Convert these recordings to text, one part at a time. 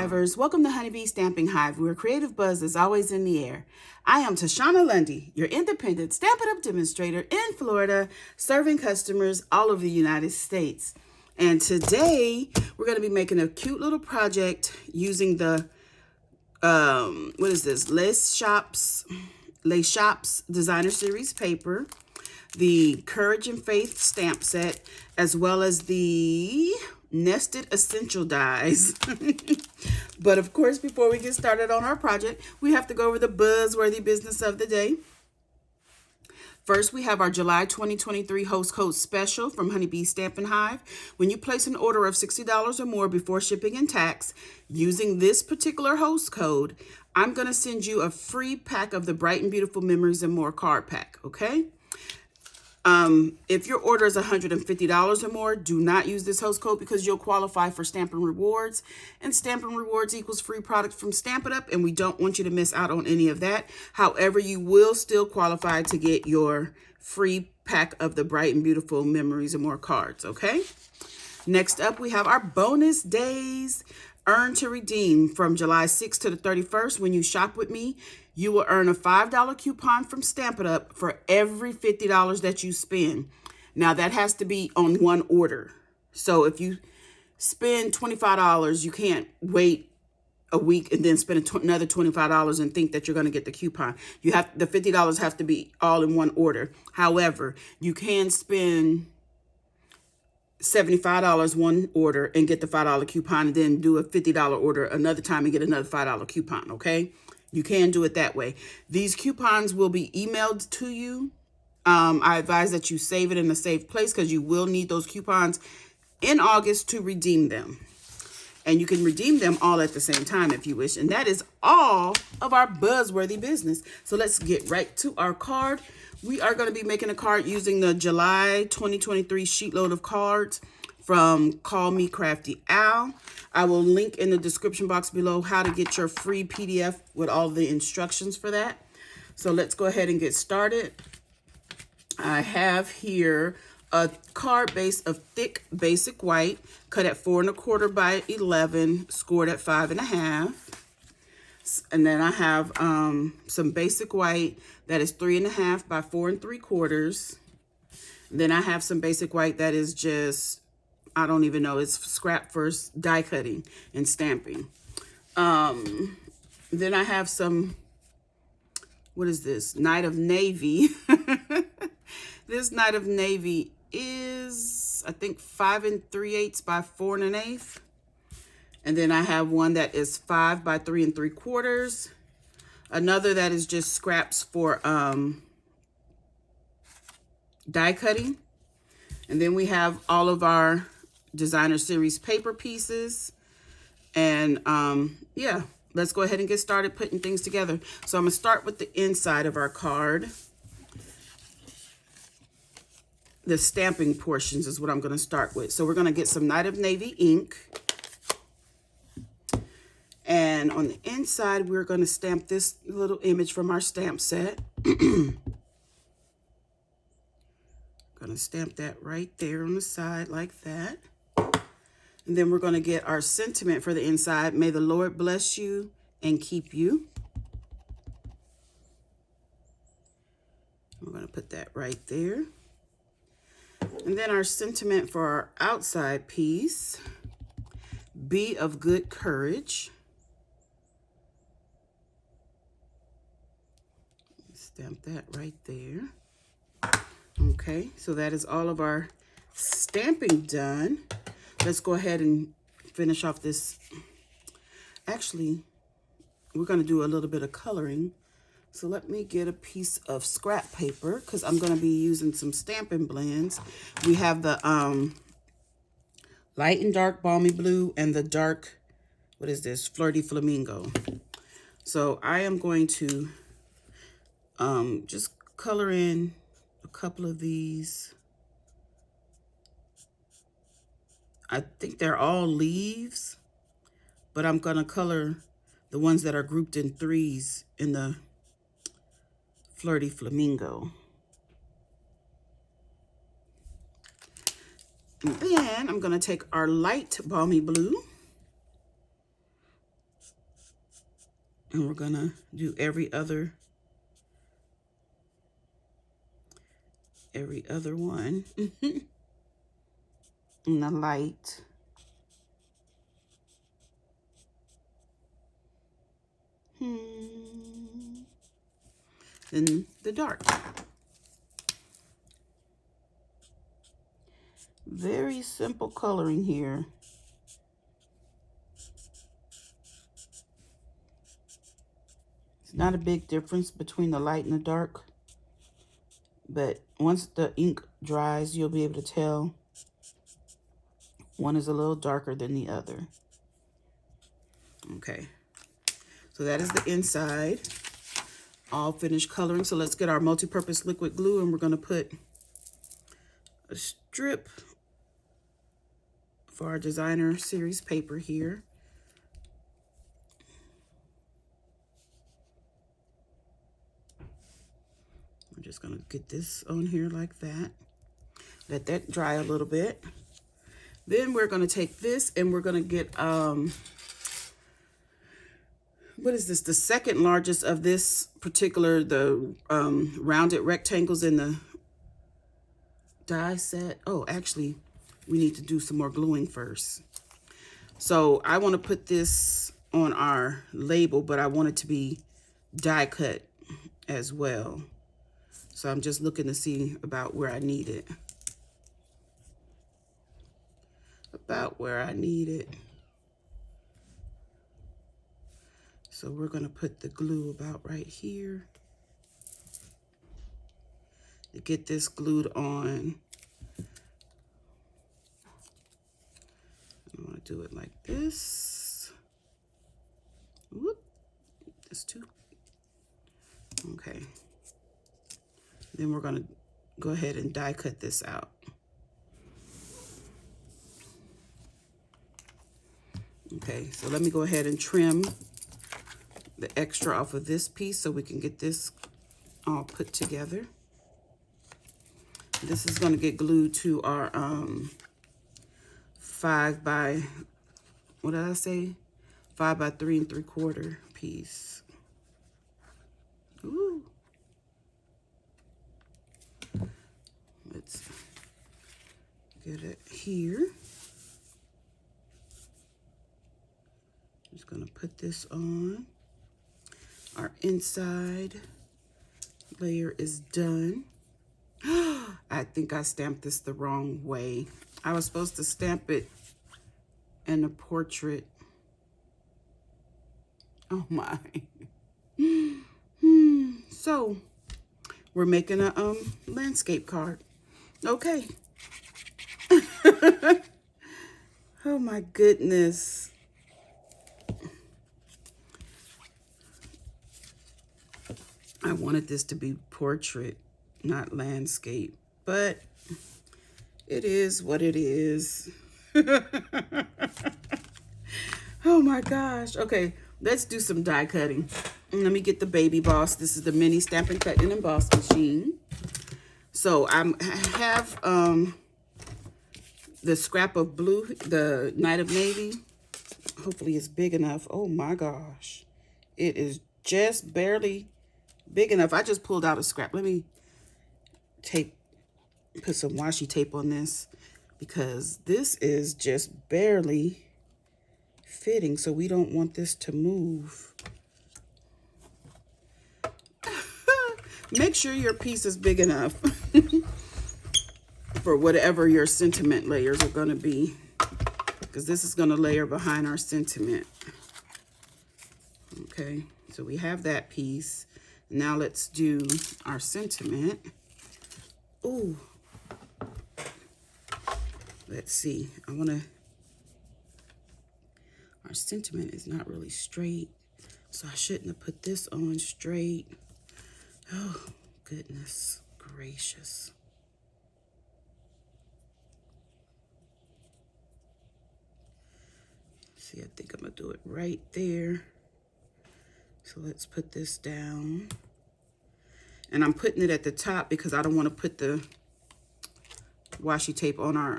Hivers, welcome to Honeybee Stamping Hive, where creative buzz is always in the air. I am Tashana Lundy, your independent Stampin' Up Demonstrator in Florida, serving customers all over the United States. And today, we're going to be making a cute little project using the, what is this, Les Shoppes Designer Series paper, the Courage and Faith stamp set, as well as the nested essential dies. But of course, before we get started on our project, we have to go over the buzzworthy business of the day. First, we have our July 2023 host code special from Honeybee Stampin' Hive. When you place an order of $60 or more before shipping and tax using this particular host code, I'm going to send you a free pack of the Bright and Beautiful Memories and More card pack, okay? If your order is $150 or more, do not use this host code because you'll qualify for Stampin' Rewards. And Stampin' Rewards equals free product from Stampin' Up, and we don't want you to miss out on any of that. However, you will still qualify to get your free pack of the Bright and Beautiful Memories and More cards, okay? Next up, we have our bonus days. Earn to redeem from July 6th to the 31st. When you shop with me, you will earn a $5 coupon from Stampin' Up for every $50 that you spend. Now, that has to be on one order. So if you spend $25, you can't wait a week and then spend another $25 and think that you're going to get the coupon. You have the $50 have to be all in one order. However, you can spend $75 one order and get the $5 coupon, and then do a $50 order another time and get another $5 coupon, okay? You can do it that way. These coupons will be emailed to you. I advise that you save it in a safe place because you will need those coupons in August to redeem them. And you can redeem them all at the same time if you wish. And that is all of our buzzworthy business. So let's get right to our card. We are going to be making a card using the July 2023 sheet load of cards from Call Me Crafty Al. I will link in the description box below how to get your free PDF with all the instructions for that. So let's go ahead and get started. I have here a card base of thick basic white, cut at 4 1/4 by 11, scored at 5 1/2. And then I have some basic white that is 3 1/2 by 4 3/4. Then I have some basic white that is just, I don't even know, it's scrap for die cutting and stamping. Then I have some, what is this? Night of Navy. This Night of Navy is, I think, 5 3/8 by 4 1/8. And then I have one that is 5 by 3 3/4. Another that is just scraps for die cutting. And then we have all of our designer series paper pieces. And yeah, let's go ahead and get started putting things together. So I'm going to start with the inside of our card. The stamping portions is what I'm going to start with. So we're going to get some Night of Navy ink. And on the inside, we're going to stamp this little image from our stamp set. Going to stamp that right there on the side like that. And then we're going to get our sentiment for the inside. May the Lord bless you and keep you. We're going to put that right there. And then our sentiment for our outside piece. Be of good courage. Stamp that right there. Okay, so that is all of our stamping done. Let's go ahead and finish off this. Actually, we're going to do a little bit of coloring. So let me get a piece of scrap paper because I'm going to be using some stamping blends. We have the light and dark balmy blue and the dark, what is this, flirty flamingo. So I am going to just color in a couple of these. I think they're all leaves, but I'm going to color the ones that are grouped in threes in the flirty flamingo. And then I'm going to take our light balmy blue And we're gonna do every other one in the light. Then the dark. Very simple coloring here. It's not a big difference between the light and the dark, but once the ink dries, you'll be able to tell one is a little darker than the other. Okay, so that is the inside, all finished coloring. So let's get our multi-purpose liquid glue, and we're going to put a strip for our designer series paper here. I'm just going to get this on here like that. Let that dry a little bit. Then we're going to take this and we're going to get, what is this? The second largest of this particular, the rounded rectangles in the die set. Oh, actually, we need to do some more gluing first. So I want to put this on our label, but I want it to be die cut as well. So I'm just looking to see about where I need it. So we're going to put the glue about right here to get this glued on. I want to do it like this. Whoop, this too. Okay. Then we're going to go ahead and die cut this out. Okay, so let me go ahead and trim the extra off of this piece so we can get this all put together. This is going to get glued to our 5 by, what did I say? 5 by 3 3/4 piece. Ooh. Let's get it here. Just gonna put this on. Our inside layer is done. I think I stamped this the wrong way. I was supposed to stamp it in a portrait. Oh my. So we're making a landscape card. Okay. Oh my goodness. I wanted this to be portrait, not landscape, but it is what it is. Oh my gosh. Okay, let's do some die cutting. Let me get the Baby Boss. This is the mini Stampin' Cut and Emboss machine. So I have the scrap of blue, the Night of Navy. Hopefully it's big enough. Oh my gosh. It is just barely big enough. I just pulled out a scrap. Let me put some washi tape on this because this is just barely fitting, so we don't want this to move. Make sure your piece is big enough for whatever your sentiment layers are going to be, because this is going to layer behind our sentiment. Okay, so we have that piece. Now let's do our sentiment. Ooh. Let's see. Our sentiment is not really straight, so I shouldn't have put this on straight. Oh, goodness gracious. See, I think I'm gonna do it right there. So let's put this down. And I'm putting it at the top because I don't want to put the washi tape on our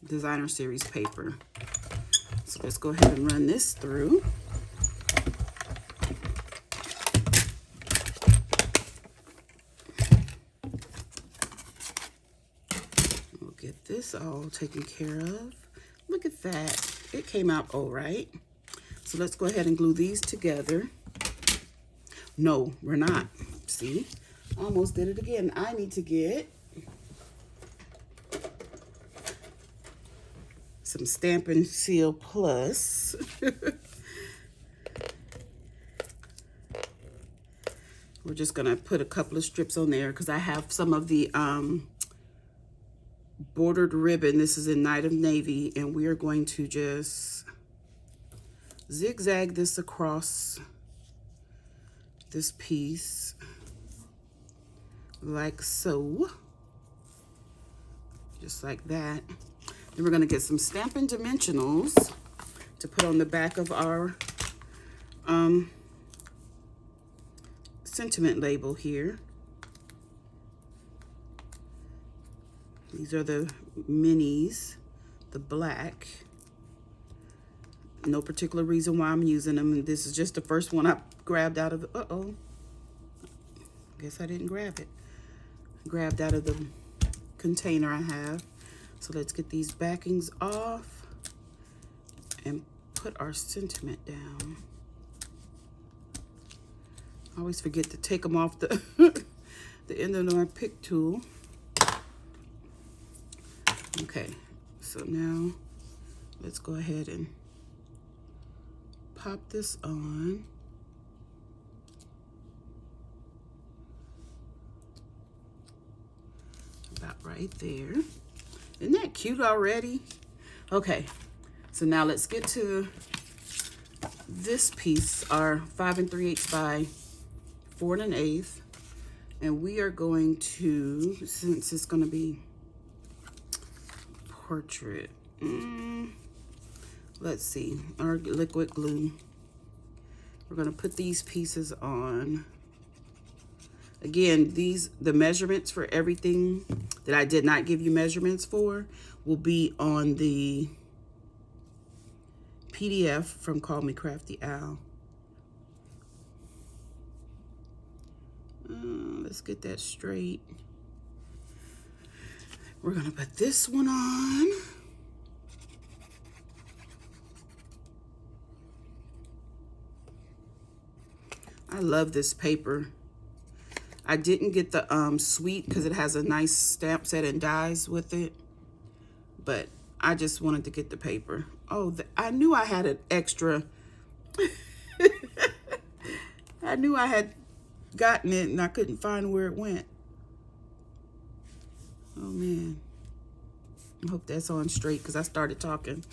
designer series paper. So let's go ahead and run this through. That's all taken care of. Look at that. It came out all right. So let's go ahead and glue these together. No, we're not. See? Almost did it again. I need to get some Stampin' Seal Plus. We're just gonna put a couple of strips on there because I have some of the bordered ribbon. This is in Night of Navy, and we are going to just zigzag this across this piece like so, just like that. Then we're going to get some Stampin' Dimensionals to put on the back of our sentiment label here. These are the minis, the black. No particular reason why I'm using them. This is just the first one I grabbed out of the, uh-oh. Guess I didn't grab it. Grabbed out of the container I have. So let's get these backings off and put our sentiment down. I always forget to take them off the, the end of my pick tool. Okay, so now let's go ahead and pop this on. About right there. Isn't that cute already? Okay, so now let's get to this piece, our 5 3/8 by 4 1/8. And we are going to, since it's going to be portrait, let's see, our liquid glue. We're going to put these pieces on. Again, the measurements for everything that I did not give you measurements for will be on the PDF from Call Me Crafty Owl. Let's get that straight. We're gonna put this one on. I love this paper. I didn't get the sweet because it has a nice stamp set and dies with it, but I just wanted to get the paper. Oh, I knew I had an extra. I knew I had gotten it and I couldn't find where it went. Oh man, I hope that's on straight because I started talking.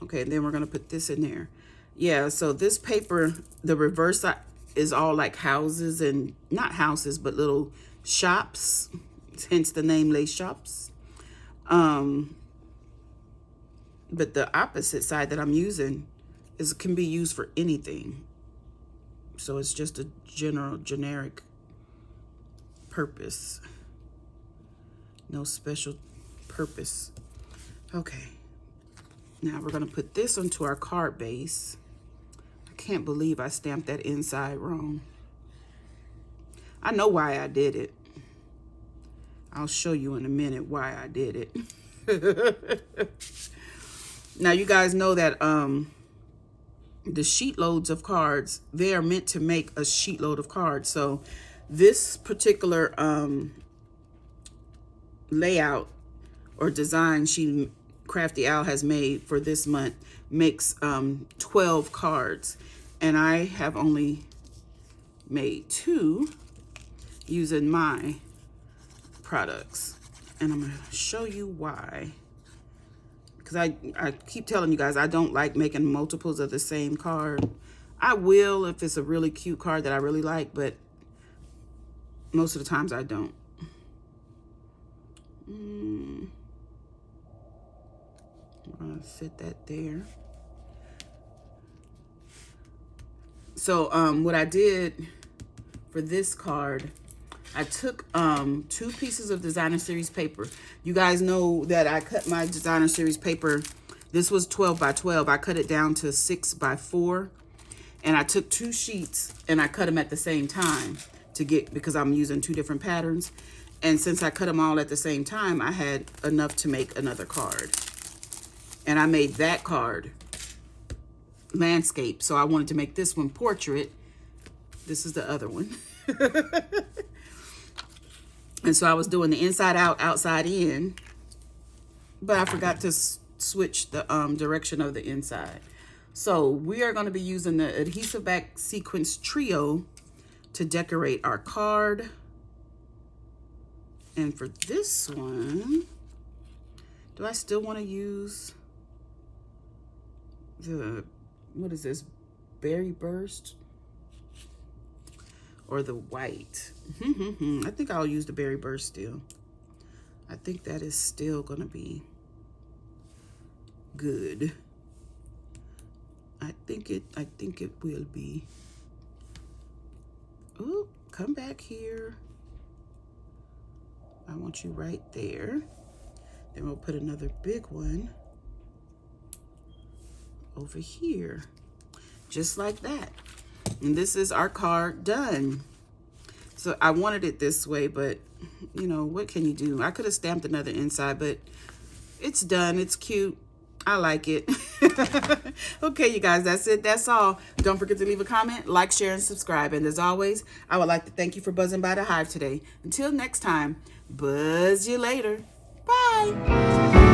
Okay, and then we're gonna put this in there. Yeah, so this paper, the reverse side is all like houses, and not houses, but little shops, hence the name Les Shoppes. But the opposite side that I'm using can be used for anything. So it's just a generic purpose. No special purpose. Okay. Now we're gonna put this onto our card base. I can't believe I stamped that inside wrong. I know why I did it. I'll show you in a minute why I did it. Now you guys know that the sheet loads of cards, they are meant to make a sheet load of cards. So this particular layout or design Crafty Owl has made for this month makes 12 cards, and I have only made 2 using my products, and I'm gonna show you why. Because I keep telling you guys I don't like making multiples of the same card. I will if it's a really cute card that I really like, but most of the times I don't. I'm gonna fit that there. So what I did for this card, I took 2 pieces of designer series paper. You guys know that I cut my designer series paper. This was 12 by 12. I cut it down to 6 by 4, and I took 2 sheets and I cut them at the same time to get, because I'm using 2 different patterns. And since I cut them all at the same time, I had enough to make another card. And I made that card landscape. So I wanted to make this one portrait. This is the other one. And so I was doing the inside out, outside in. But I forgot to switch the direction of the inside. So we are going to be using the Adhesive-Backed Sequence Trio to decorate our card. And for this one, do I still want to use the, what is this, Berry Burst? Or the white? I think I'll use the Berry Burst still. I think that is still going to be good. I think it will be. Ooh, come back here. I want you right there. Then we'll put another big one over here, just like that. And this is our card done. So I wanted it this way, but you know, what can you do? I could have stamped another inside, but it's done. It's cute. I like it. Okay, you guys, that's it. That's all. Don't forget to leave a comment, like, share, and subscribe. And as always, I would like to thank you for buzzing by the Hive today. Until next time, buzz you later. Bye.